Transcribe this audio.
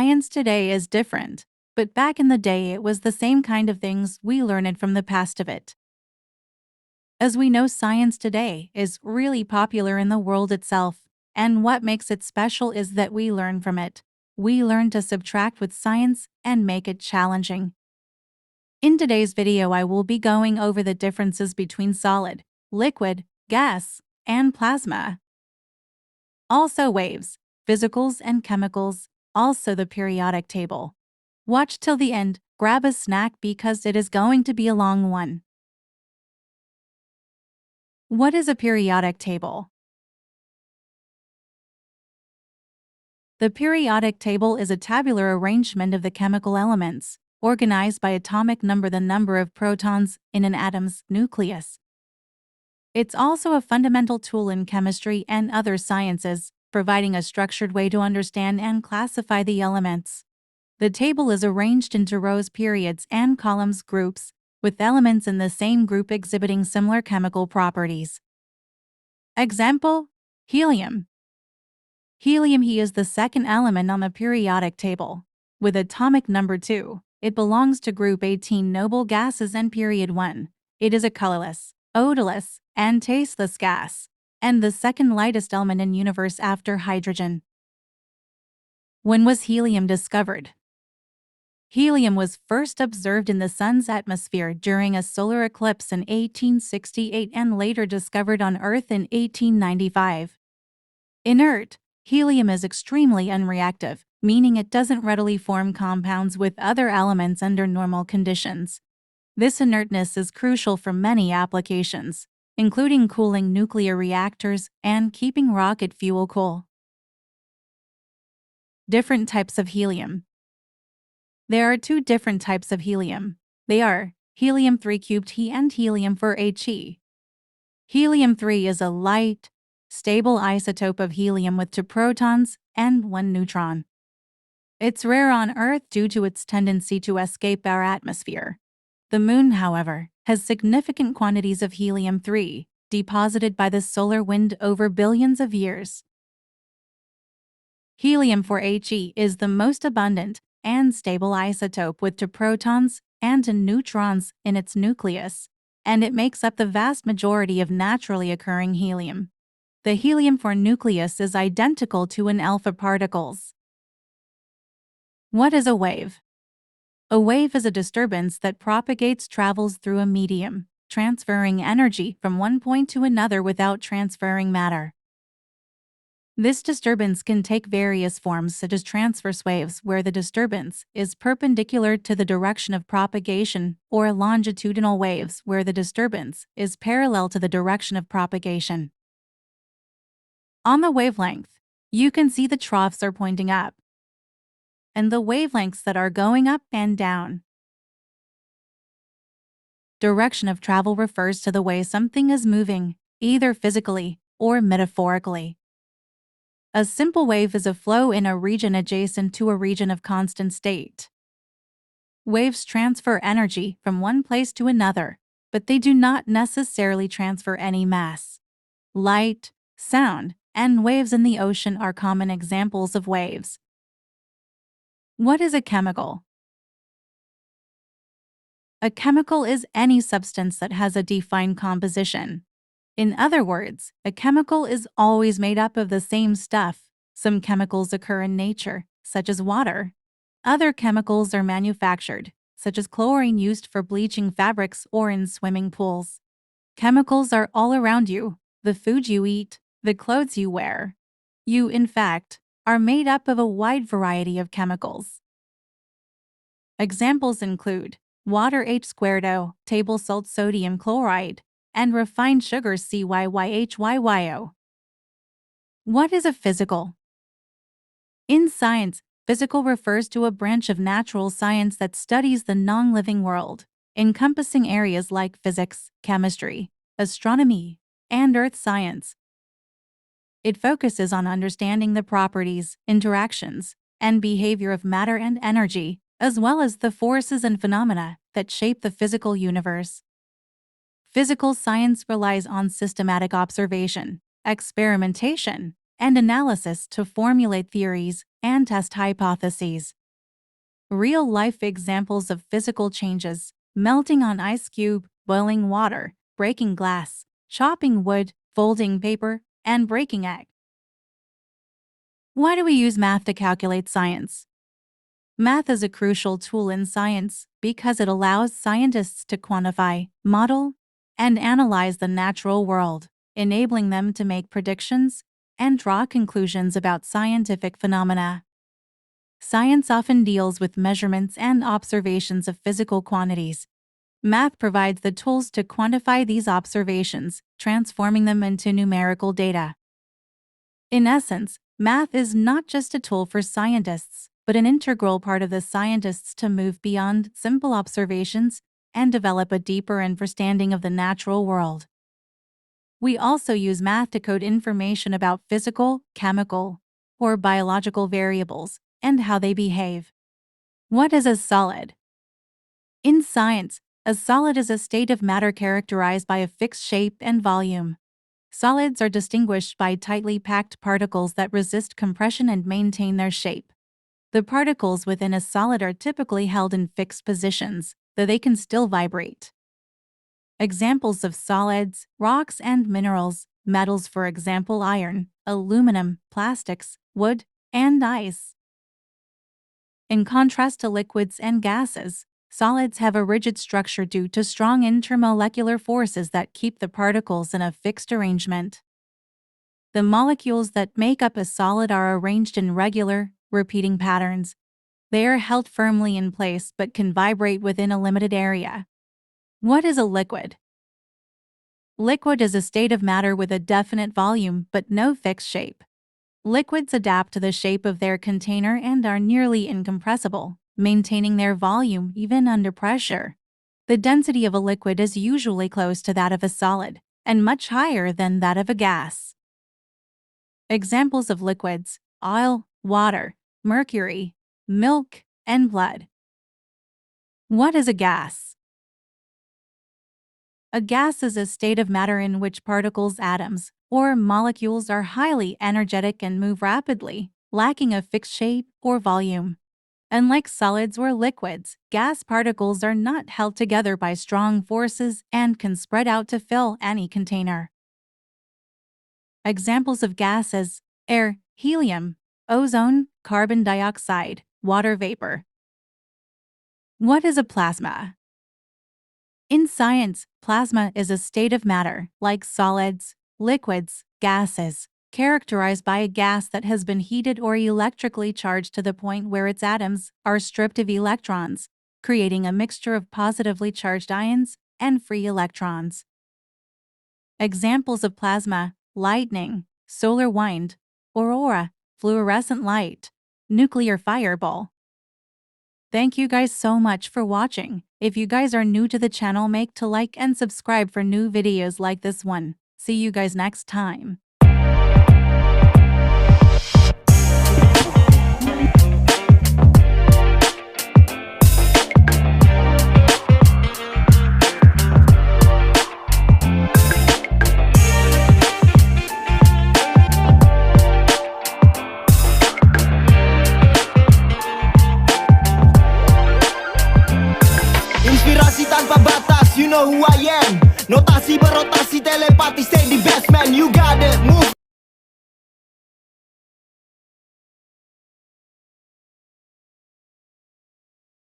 Science today is different, but back in the day it was the same kind of things we learned from the past of it. As we know, science today is really popular in the world itself, and what makes it special is that we learn from it. We learn to subtract with science and make it challenging. In today's video, I will be going over the differences between solid, liquid, gas, and plasma. Also waves, physicals and chemicals, also the periodic table. Watch till the end, grab a snack because it is going to be a long one. What is a periodic table? The periodic table is a tabular arrangement of the chemical elements, organized by atomic number, the number of protons in an atom's nucleus. It's also a fundamental tool in chemistry and other sciences, providing a structured way to understand and classify the elements. The table is arranged into rows, periods, and columns, groups, with elements in the same group exhibiting similar chemical properties. Example: helium. Helium He is the second element on the periodic table. With atomic number 2, it belongs to group 18 noble gases, and period 1. It is a colorless, odorless, and tasteless gas, and the second lightest element in universe after hydrogen. When was helium discovered? Helium was first observed in the Sun's atmosphere during a solar eclipse in 1868 and later discovered on Earth in 1895. Inert, helium is extremely unreactive, meaning it doesn't readily form compounds with other elements under normal conditions. This inertness is crucial for many applications, including cooling nuclear reactors and keeping rocket fuel cool. Different types of helium. There are two different types of helium. They are helium-3 cubed He and helium-4 He. Helium-3 is a light, stable isotope of helium with 2 protons and 1 neutron. It's rare on Earth due to its tendency to escape our atmosphere. The Moon, however, has significant quantities of helium-3 deposited by the solar wind over billions of years. Helium-4 He is the most abundant and stable isotope with 2 protons and 2 neutrons in its nucleus, and it makes up the vast majority of naturally occurring helium. The helium-4 nucleus is identical to an alpha particles. What is a wave? A wave is a disturbance that propagates, travels through a medium, transferring energy from one point to another without transferring matter. This disturbance can take various forms, such as transverse waves, where the disturbance is perpendicular to the direction of propagation, or longitudinal waves, where the disturbance is parallel to the direction of propagation. On the wavelength, you can see the troughs are pointing up, and the wavelengths that are going up and down. Direction of travel refers to the way something is moving, either physically or metaphorically. A simple wave is a flow in a region adjacent to a region of constant state. Waves transfer energy from one place to another, but they do not necessarily transfer any mass. Light, sound, and waves in the ocean are common examples of waves. What is a chemical? A chemical is any substance that has a defined composition. In other words, a chemical is always made up of the same stuff. Some chemicals occur in nature, such as water. Other chemicals are manufactured, such as chlorine used for bleaching fabrics or in swimming pools. Chemicals are all around you: the food you eat, the clothes you wear. You, in fact, are made up of a wide variety of chemicals. Examples include water H2O, table salt sodium chloride, and refined sugars CYYHYYO. What is a physical? In science, physical refers to a branch of natural science that studies the non-living world, encompassing areas like physics, chemistry, astronomy, and earth science. It focuses on understanding the properties, interactions, and behavior of matter and energy, as well as the forces and phenomena that shape the physical universe. Physical science relies on systematic observation, experimentation, and analysis to formulate theories and test hypotheses. Real-life examples of physical changes: melting on ice cube, boiling water, breaking glass, chopping wood, folding paper, and breaking egg. Why do we use math to calculate science? Math is a crucial tool in science because it allows scientists to quantify, model, and analyze the natural world, enabling them to make predictions and draw conclusions about scientific phenomena. Science often deals with measurements and observations of physical quantities. Math provides the tools to quantify these observations, transforming them into numerical data. In essence, math is not just a tool for scientists, but an integral part of the scientists to move beyond simple observations and develop a deeper understanding of the natural world. We also use math to code information about physical, chemical, or biological variables and how they behave. What is a solid? In science, a solid is a state of matter characterized by a fixed shape and volume. Solids are distinguished by tightly packed particles that resist compression and maintain their shape. The particles within a solid are typically held in fixed positions, though they can still vibrate. Examples of solids: rocks and minerals, metals, for example iron, aluminum, plastics, wood, and ice. In contrast to liquids and gases, solids have a rigid structure due to strong intermolecular forces that keep the particles in a fixed arrangement. The molecules that make up a solid are arranged in regular, repeating patterns. They are held firmly in place but can vibrate within a limited area. What is a liquid? Liquid is a state of matter with a definite volume but no fixed shape. Liquids adapt to the shape of their container and are nearly incompressible, maintaining their volume even under pressure. The density of a liquid is usually close to that of a solid, and much higher than that of a gas. Examples of liquids: oil, water, mercury, milk, and blood. What is a gas? A gas is a state of matter in which particles, atoms, or molecules are highly energetic and move rapidly, lacking a fixed shape or volume. Unlike solids or liquids, gas particles are not held together by strong forces and can spread out to fill any container. Examples of gases: air, helium, ozone, carbon dioxide, water vapor. What is a plasma? In science, plasma is a state of matter, like solids, liquids, gases, characterized by a gas that has been heated or electrically charged to the point where its atoms are stripped of electrons, creating a mixture of positively charged ions and free electrons. Examples of plasma: lightning, solar wind, aurora, fluorescent light, nuclear fireball. Thank you guys so much for watching. If you guys are new to the channel, make to like and subscribe for new videos like this one. See you guys next time. Inspirasi tanpa batas, you know who I am. Notasi berotasi, telepati, stay the best man. You got it, move.